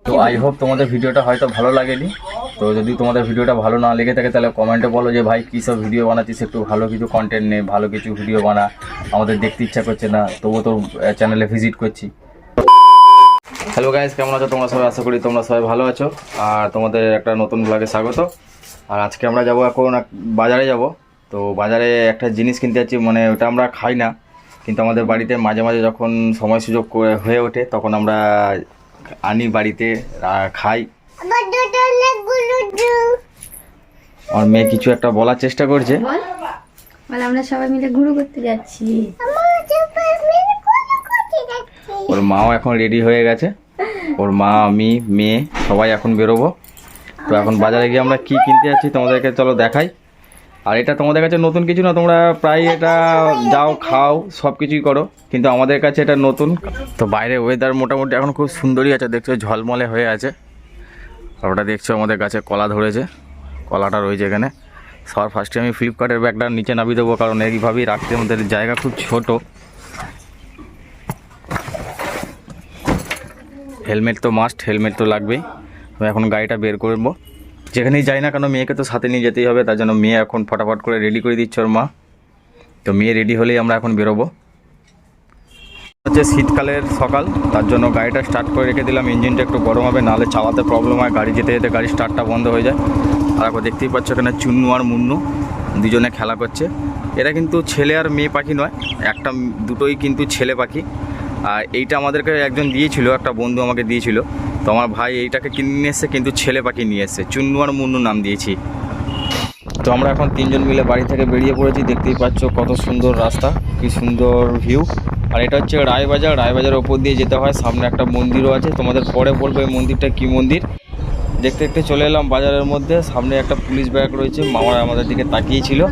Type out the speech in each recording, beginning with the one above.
তো I hope তোমাদের ভিডিওটা হয়তো ভালো লাগেনি। তো যদি তোমাদের ভিডিওটা ভালো না লেগে থাকে তাহলে কমেন্টে বলো যে ভাই কী সব ভিডিও বানাচ্ছিস, একটু ভালো কিছু কন্টেন্ট নে, ভালো কিছু ভিডিও বানা, আমাদের দেখতে ইচ্ছা করছে না, তবুও তোর চ্যানেলে ভিজিট করছি। হ্যালো গাইস, কেমন আছো তোমরা সবাই? আশা করি তোমরা সবাই ভালো আছো। আর তোমাদের একটা নতুন ব্লগে স্বাগত। আর আজকে আমরা যাব এখন বাজারে যাব। তো বাজারে একটা জিনিস কিনতে যাচ্ছি, মানে ওটা আমরা খাই না, কিন্তু আমাদের বাড়িতে মাঝে মাঝে যখন সময় সুযোগ হয়ে ওঠে তখন আমরা আনি বাড়িতে খাই। আর মেয়ে কিছু একটা বলার চেষ্টা করছে। আমরা সবাই মিলে ঘুরু করতে যাচ্ছি। ওর মাও এখন রেডি হয়ে গেছে, ওর মা, আমি, মেয়ে সবাই এখন বেরোবো। তো এখন বাজারে গিয়ে আমরা কি কিনতে যাচ্ছি তোমাদেরকে চলো দেখাই। আর এটা তোমাদের কাছে নতুন কিছু না, তোমরা প্রায় এটা যাও খাও সব কিছুই করো, কিন্তু আমাদের কাছে এটা নতুন। তো বাইরে ওয়েদার মোটামুটি এখন খুব সুন্দরই আছে, দেখছো ঝলমলে হয়ে আছে। আর ওটা দেখছো আমাদের গাছে কলা ধরেছে, কলাটা রয়েছে এখানে। সবার ফার্স্টে আমি ফ্লিপকার্টের ব্যাগটা নিচে নামিয়ে দেবো, কারণ এইভাবেই রাখতে আমাদের জায়গা খুব ছোট। হেলমেট তো মাস্ট, হেলমেট তো লাগবেই। আমি এখন গাড়িটা বের করবো, যেখানেই যাই না কেন মেয়েকে তো সাথে নিয়ে যেতেই হবে, তার জন্য মেয়ে এখন ফটাফট করে রেডি করে দিচ্ছে ওর মা। তো মেয়ে রেডি হলেই আমরা এখন বেরোবো। হচ্ছে শীতকালের সকাল, তার জন্য গাড়িটা স্টার্ট করে রেখে দিলাম। ইঞ্জিনটা একটু গরম হবে, নাহলে চালাতে প্রবলেম হয়, গাড়ি যেতে যেতে গাড়ি স্টার্টটা বন্ধ হয়ে যায়। আর এখন দেখতেই পাচ্ছ এখানে চুন্নু আর মুন্নু দুজনে খেলা করছে। এরা কিন্তু ছেলে আর মেয়ে পাখি নয়, দুটোই কিন্তু ছেলে পাখি। আর এইটা আমাদেরকে একজন দিয়েছিল, একটা বন্ধু আমাকে দিয়েছিল। তো আমার ভাই এইটাকে কিনে নিয়ে এসছে, কিন্তু ছেলে পাখি নিয়ে এসছে, চুন্নু আর মুন্নু নাম দিয়েছি। তো আমরা এখন তিনজন মিলে বাড়ি থেকে বেরিয়ে পড়েছি। দেখতেই পাচ্ছ কত সুন্দর রাস্তা, কি সুন্দর ভিউ। আর এটা হচ্ছে রায়বাজার, রায়বাজারের ওপর দিয়ে যেতে হয়, সামনে একটা মন্দিরও আছে, তোমাদের পরে বলবো এই মন্দিরটা কী মন্দির। দেখতে দেখতে চলে এলাম বাজারের মধ্যে, সামনে একটা পুলিশ ব্যাগ রয়েছে, মামারা আমাদের দিকে তাকিয়েছিল।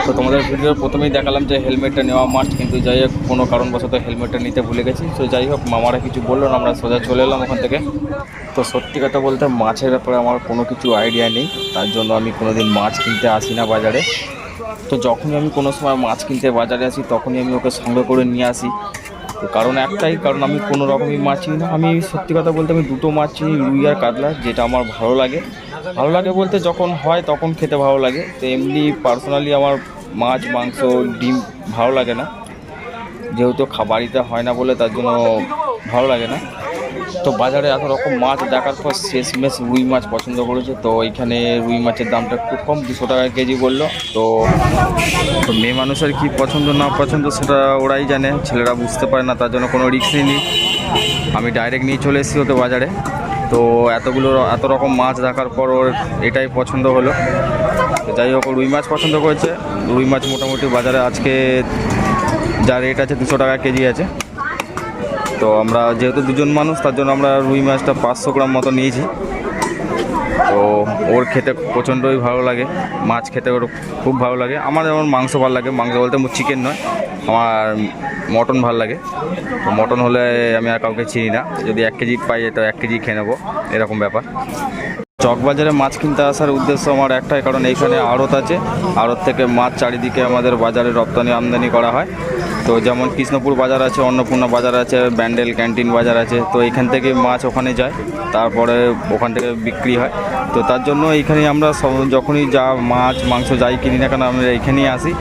তো তোমাদের ভিডিওর প্রথমেই দেখালাম যে হেলমেটটা নেওয়া মাস্ট, কিন্তু যাই হোক কোনো কারণবশত হেলমেটটা নিতে ভুলে গেছি। তো যাই হোক মামারা কিছু বললো না, আমরা সোজা চলে এলাম ওখান থেকে। তো সত্যি কথা বলতে মাছের ব্যাপারে আমার কোনো কিছু আইডিয়া নেই, তার জন্য আমি কোনোদিন মাছ কিনতে আসি না বাজারে। তো যখনই আমি কোনো সময় মাছ কিনতে বাজারে আসি তখনই আমি ওকে সঙ্গে করে নিয়ে আসি। তো কারণ একটাই, কারণ আমি কোনো রকমই মাছ চিনি না। আমি সত্যি কথা বলতে আমি দুটো মাছ চিনি, রুই আর কাতলা, যেটা আমার ভালো লাগে। ভালো লাগে বলতে যখন হয় তখন খেতে ভালো লাগে। তো এমনি পার্সোনালি আমার মাছ, মাংস, ডিম ভালো লাগে না, যেহেতু বাড়িতে হয় না বলে তার জন্য ভালো লাগে না। তো বাজারে এত রকম মাছ দেখার পর শেষমেশ রুই মাছ পছন্দ করেছে। তো এইখানে রুই মাছের দামটা একটু কম, 200 টাকা কেজি বললো। তো মেয়ে মানুষের কি পছন্দ না পছন্দ সেটা ওরাই জানে, ছেলেরা বুঝতে পারে না, তার জন্য কোনো রিস্ক নিই। আমি ডাইরেক্ট নিয়ে চলে এসেছি ওকে বাজারে। তো এত রকম মাছ দেখার পর ওর এটাই পছন্দ হলো। তো যাই হোক রুই মাছ পছন্দ করেছে। রুই মাছ মোটামুটি বাজারে আজকে যা রেট আছে 200 টাকা কেজি আছে। তো আমরা যেহেতু দুজন মানুষ তার জন্য আমরা রুই মাছটা 500 গ্রাম মতো নিয়েছি। তো ওর খেতে প্রচণ্ডই ভালো লাগে, মাছ খেতে ওর খুব ভালো লাগে। আমার যেমন মাংস ভালো লাগে, মাংস বলতে চিকেন নয়, আমার মটন ভালো লাগে। তো মটন হলে আমি আর কাউকে চিনি না, যদি 1 কেজি পাই তো 1 কেজি খেয়ে নেবো, এরকম ব্যাপার। চকবাজারে মাছ কিনতে আসার উদ্দেশ্য আমার একটাই, কারণ এইখানে আড়ত আছে, আড়ত থেকে মাছ চারিদিকে আমাদের বাজারে রপ্তানি আমদানি করা হয়। তো যেমন কৃষ্ণপুর বাজার আছে, অন্নপূর্ণা বাজার আছে, ব্যান্ডেল ক্যান্টিন বাজার আছে। তো এইখান থেকে মাছ ওখানে যায়, তারপরে ওখান থেকে বিক্রি হয়। তো তার জন্য এইখানেই আমরা যখনই যা মাছ মাংস যাই কিনি না কেন আমরা এইখানেই আসি।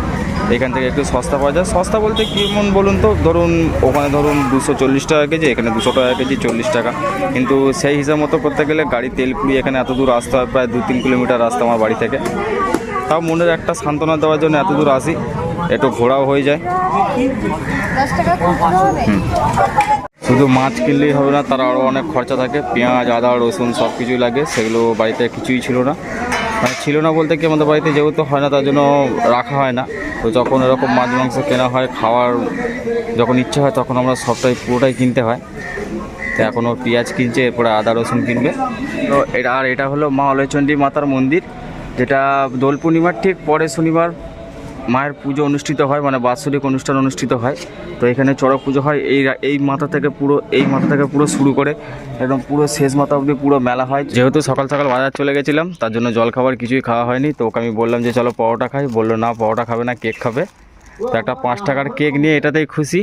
এখান থেকে একটু সস্তা পাওয়া যায়। সস্তা বলতে কেমন বলুন তো, ধরুন ওখানে ধরুন 240 টাকা কেজি, এখানে 200 টাকা কেজি, 40 টাকা। কিন্তু সেই হিসাব মতো করতে গেলে গাড়ি তেল পুড়িয়ে এখানে এত দূর আসতে হয়, প্রায় 2-3 কিলোমিটার রাস্তা আমার বাড়ি থেকে। তাও মনের একটা সান্ত্বনা দেওয়ার জন্য এত দূর আসি, একটু ঘোরাও হয়ে যায়। শুধু মাছ কিনলেই হবে না, তার আরও অনেক খরচা থাকে, পেঁয়াজ, আদা, রসুন সব কিছুই লাগে। সেগুলো বাড়িতে কিছুই ছিল না, মানে ছিল না বলতে কি আমাদের বাড়িতে যেহেতু হয় না তার জন্য রাখা হয় না। তো যখন এরকম মাছ মাংস কেনা হয়, খাওয়ার যখন ইচ্ছে হয় তখন আমরা পুরোটাই কিনতে হয়। তো এখনও পেঁয়াজ কিনছে, এরপরে আদা রসুন কিনবে। তো এটা হলো মা অলয়চণ্ডী মাতার মন্দির, যেটা দোল পূর্ণিমার ঠিক পরে শনিবার মায়ের পুজো অনুষ্ঠিত হয়, মানে বাৎসরিক অনুষ্ঠান অনুষ্ঠিত হয়। তো এখানে চড়ক পুজো হয়, এই মাথা থেকে পুরো শুরু করে একদম পুরো শেষ মাথা অবধি পুরো মেলা হয়। যেহেতু সকাল সকাল বাজার চলে গেছিলাম তার জন্য জল খাবার কিছুই খাওয়া হয়নি। তো ওকে আমি বললাম যে চলো পরোটা খাই, বললো না পরোটা খাবে না, কেক খাবে। তো একটা 5 টাকার কেক নিয়ে এটাতেই খুশি,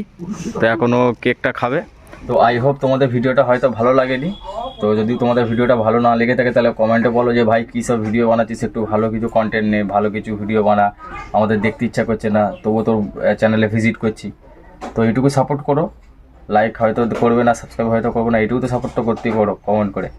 তো এখনও কেকটা খাবে। তো আই হোপ তোমাদের ভিডিওটা হয়তো ভালো লাগেনি। তো যদি তোমাদের ভিডিওটা ভালো না লেগে থাকে তাহলে কমেন্টে বলো যে ভাই কী সব ভিডিও বানাচ্ছিস, একটু ভালো কিছু কন্টেন্ট নে, ভালো কিছু ভিডিও বানা, আমাদের দেখতে ইচ্ছা করছে না, তবুও তোর চ্যানেলে ভিজিট করছি। তো এইটুকু সাপোর্ট করো, লাইক হয়তো করবে না, সাবস্ক্রাইব হয়তো করবে না, এইটুকু তো সাপোর্ট তো করতেই করো কমেন্ট করে।